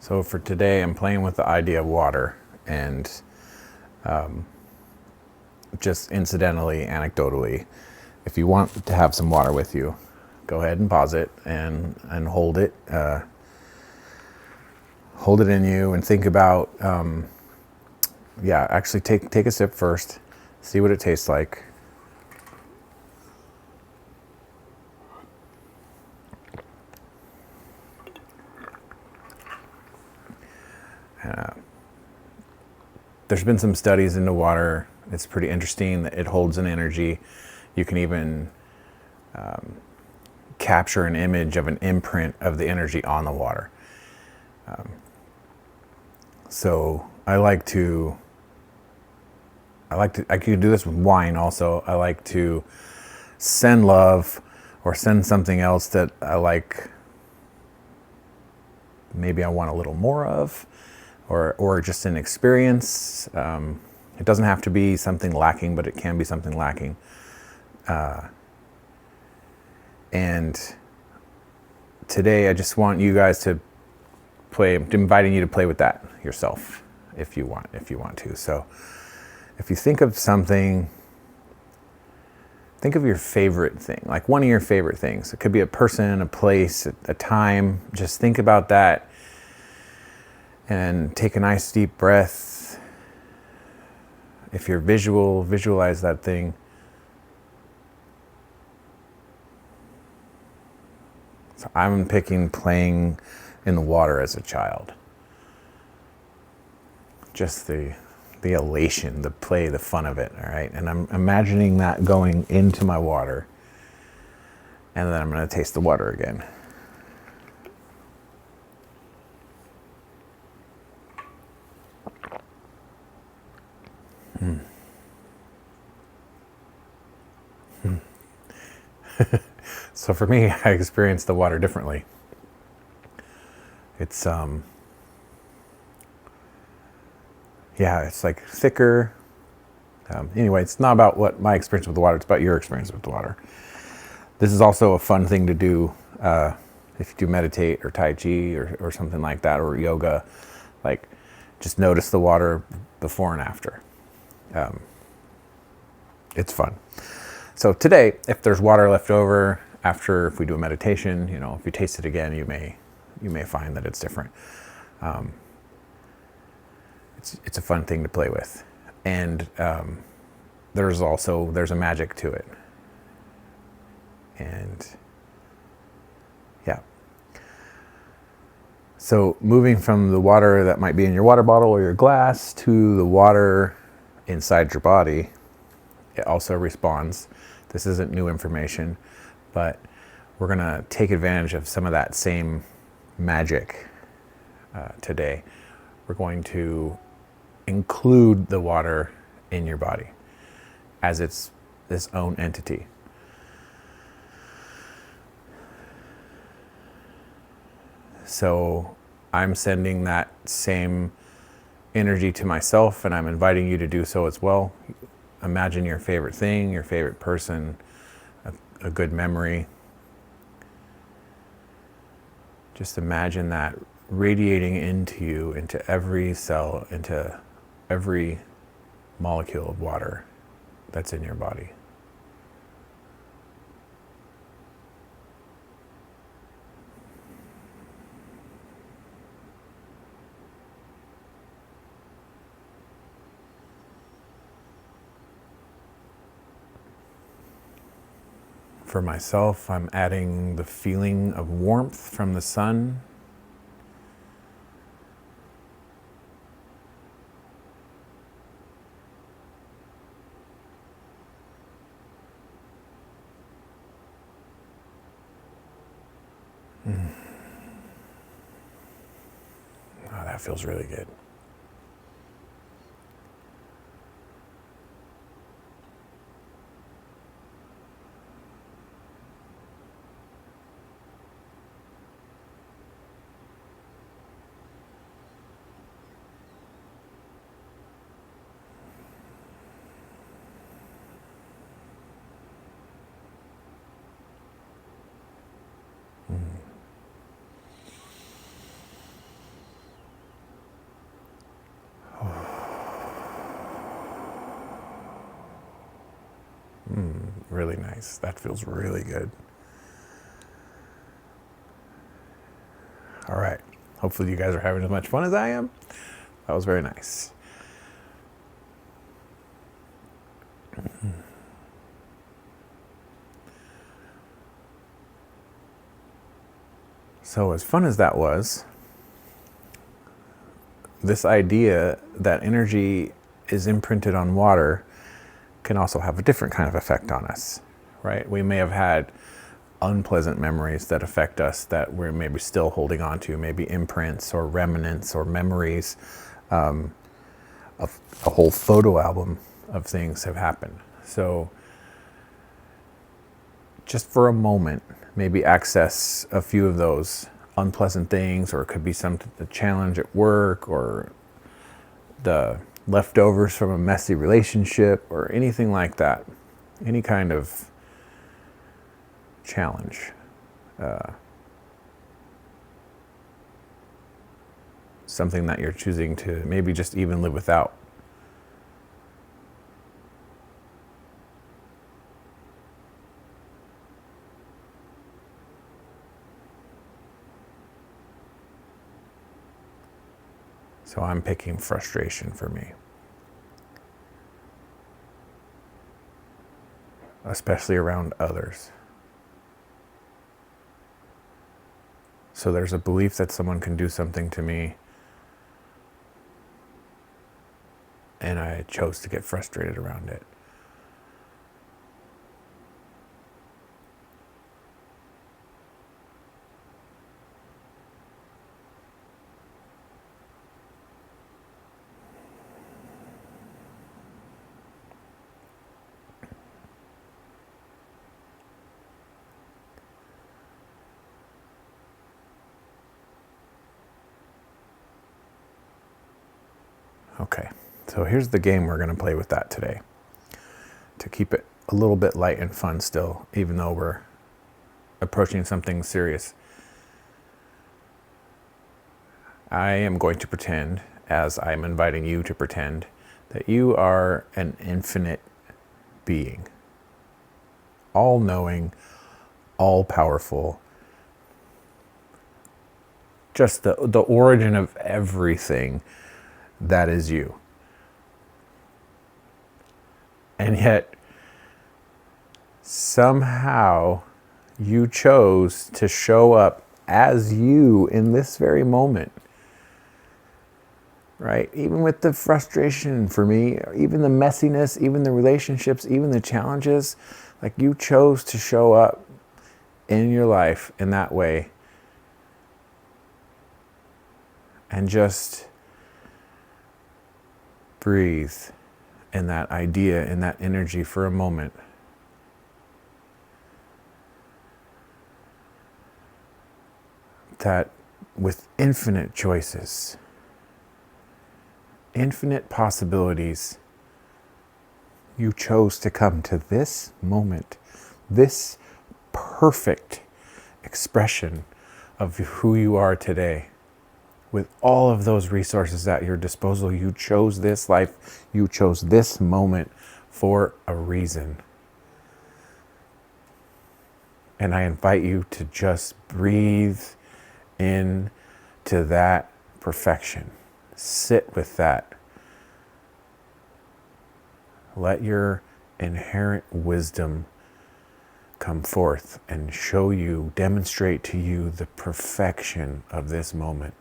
So for today, I'm playing with the idea of water, and just incidentally, anecdotally, if you want to have some water with you, go ahead and pause it and hold it. Hold it in you and think about, actually take a sip first, see what it tastes like. There's been some studies into water. It's pretty interesting that it holds an energy. You can even capture an image of an imprint of the energy on the water. So I could do this with wine also. I like to send love or send something else that I like, maybe I want a little more of, or just an experience. It doesn't have to be something lacking, but it can be something lacking. And today I just want you guys to play, I'm inviting you to play with that yourself if you want to. So if you think of something, think of your favorite thing, like one of your favorite things. It could be a person, a place, a time. Just think about that and take a nice deep breath. If you're visualize that thing. So I'm picking playing in the water as a child. Just the elation, the play, the fun of it, all right? And I'm imagining that going into my water, and then I'm going to taste the water again. So for me, I experience the water differently. It's it's like thicker. Anyway, it's not about what my experience with the water, it's about your experience with the water. This is also a fun thing to do if you do meditate or Tai Chi or something like that, or yoga. Like, just notice the water before and after. It's fun. So today, if there's water left over after, if we do a meditation, if you taste it again, you may find that it's different. It's a fun thing to play with, and there's a magic to it, and yeah. So moving from the water that might be in your water bottle or your glass to the water inside your body, it also responds. This isn't new information, but we're gonna take advantage of some of that same magic today. We're going to include the water in your body as its own entity. So I'm sending that same energy to myself, and I'm inviting you to do so as well. Imagine your favorite thing, your favorite person, a good memory. Just imagine that radiating into you, into every cell, into every molecule of water that's in your body. For myself, I'm adding the feeling of warmth from the sun. Oh, that feels really good. Really nice. That feels really good. All right. Hopefully you guys are having as much fun as I am. That was very nice. So as fun as that was, this idea that energy is imprinted on water can also have a different kind of effect on us, right? We may have had unpleasant memories that affect us that we're maybe still holding on to, maybe imprints or remnants or memories. A whole photo album of things have happened. So just for a moment, maybe access a few of those unpleasant things, or it could be the challenge at work, or the leftovers from a messy relationship, or anything like that. Any kind of challenge. Something that you're choosing to maybe just even live without. So I'm picking frustration for me. Especially around others. So there's a belief that someone can do something to me, and I chose to get frustrated around it. Okay, so here's the game we're going to play with that today, to keep it a little bit light and fun still, even though we're approaching something serious. I am going to pretend, as I'm inviting you to pretend, that you are an infinite being, all-knowing, all-powerful, just the origin of everything that is you. And yet, somehow, you chose to show up as you in this very moment. Right? Even with the frustration for me, even the messiness, even the relationships, even the challenges, like you chose to show up in your life in that way. And just breathe in that idea, in that energy for a moment. That with infinite choices, infinite possibilities, you chose to come to this moment, this perfect expression of who you are today. With all of those resources at your disposal, you chose this life, you chose this moment for a reason. And I invite you to just breathe in to that perfection. Sit with that. Let your inherent wisdom come forth and show you, demonstrate to you the perfection of this moment.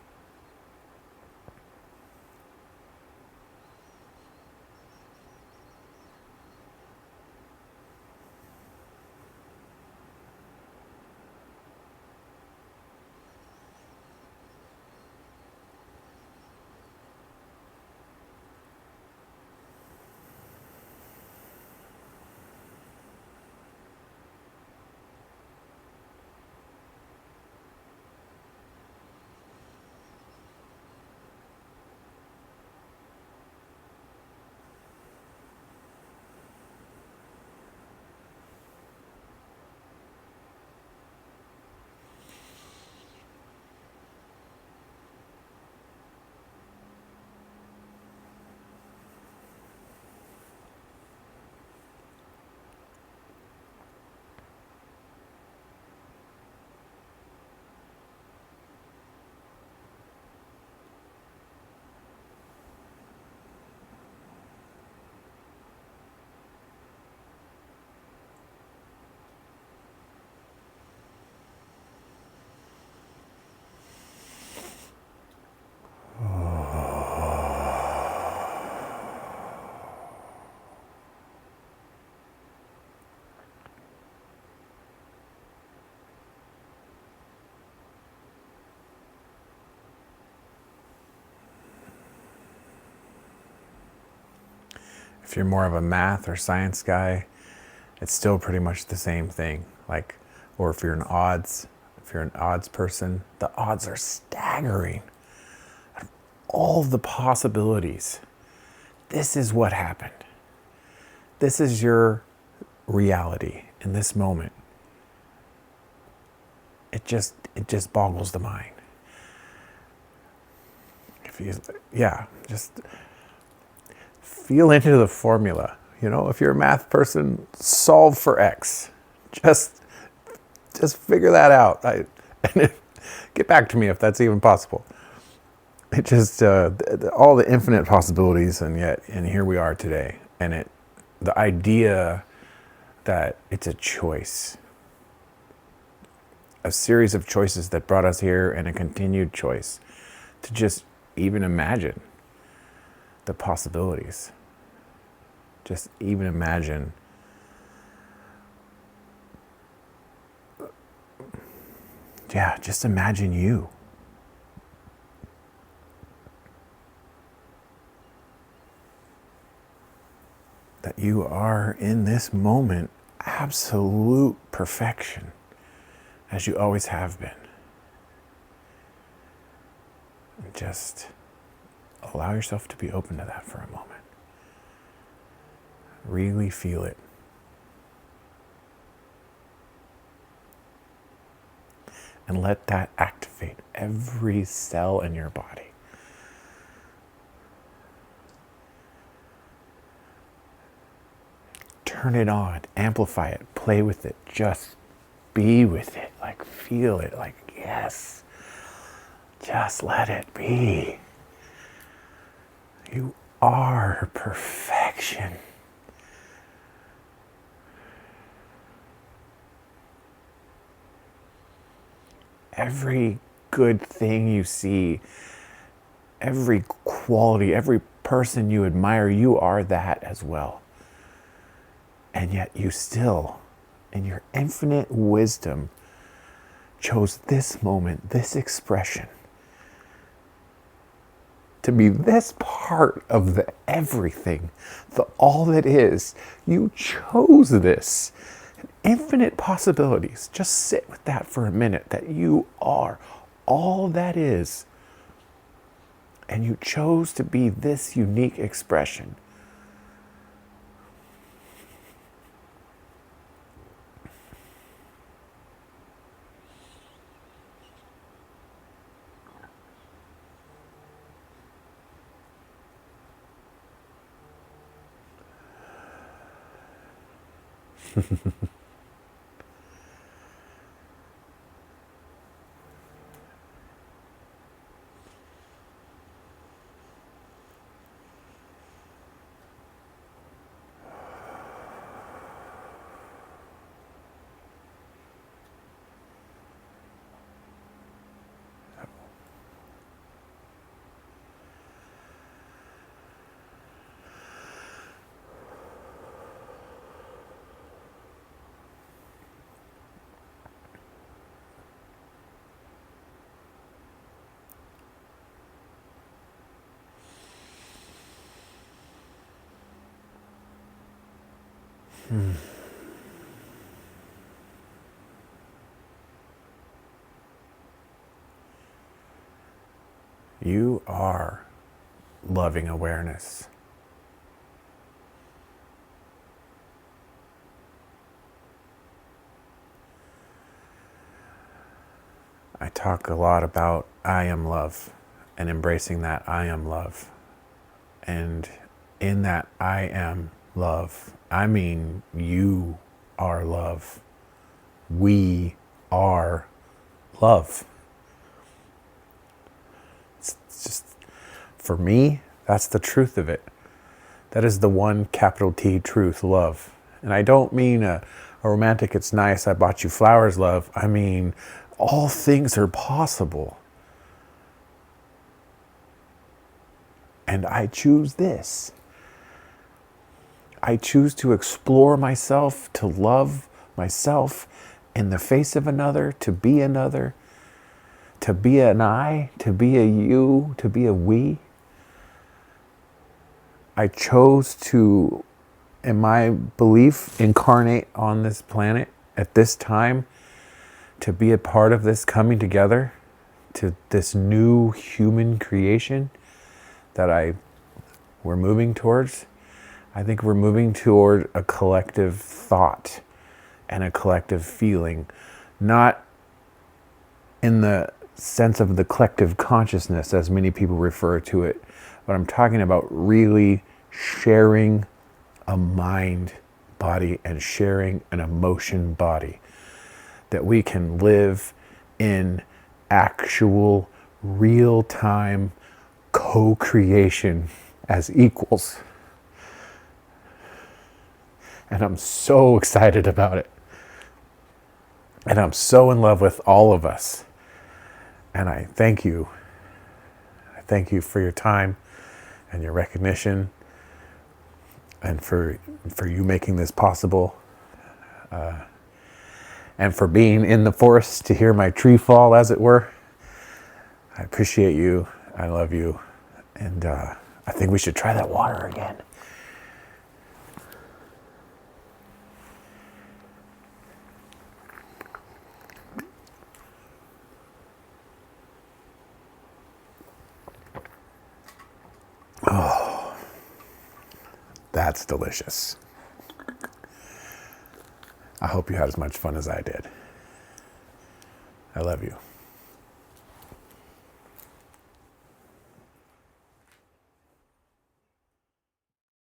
If you're more of a math or science guy, it's still pretty much the same thing. Like, or if you're an odds person, the odds are staggering. All the possibilities. This is what happened. This is your reality in this moment. It just boggles the mind. Just feel into the formula. If you're a math person, solve for X. Just figure that out. Get back to me if that's even possible. It just all the infinite possibilities, and here we are today. And the idea that it's a choice, a series of choices that brought us here, and a continued choice to just even imagine the possibilities. Just even imagine just imagine you. That you are in this moment absolute perfection, as you always have been. And just allow yourself to be open to that for a moment. Really feel it. And let that activate every cell in your body. Turn it on, amplify it, play with it, just be with it, like feel it, like yes, just let it be. You are perfection. Every good thing you see, every quality, every person you admire, you are that as well. And yet you still, in your infinite wisdom, chose this moment, this expression, to be this part of the everything, the all that is. You chose this. Infinite possibilities. Just sit with that for a minute, that you are all that is. And you chose to be this unique expression. You are loving awareness. I talk a lot about I am love and embracing that I am love. And in that I am love, I mean you are love. We are love. It's just, for me, that's the truth of it. That is the one capital T truth, love. And I don't mean a romantic, it's nice, I bought you flowers love. I mean, all things are possible. And I choose this. I choose to explore myself, to love myself in the face of another, to be another, to be an I, to be a you, to be a we. I chose to, in my belief, incarnate on this planet at this time to be a part of this coming together to this new human creation that we're moving towards. I think we're moving toward a collective thought and a collective feeling, not in the sense of the collective consciousness as many people refer to it, but I'm talking about really sharing a mind body and sharing an emotion body, that we can live in actual real-time co-creation as equals. And I'm so excited about it. And I'm so in love with all of us. And I thank you. I thank you for your time and your recognition, and for you making this possible. And for being in the forest to hear my tree fall, as it were. I appreciate you. I love you. And I think we should try that water again. Oh, that's delicious. I hope you had as much fun as I did. I love you.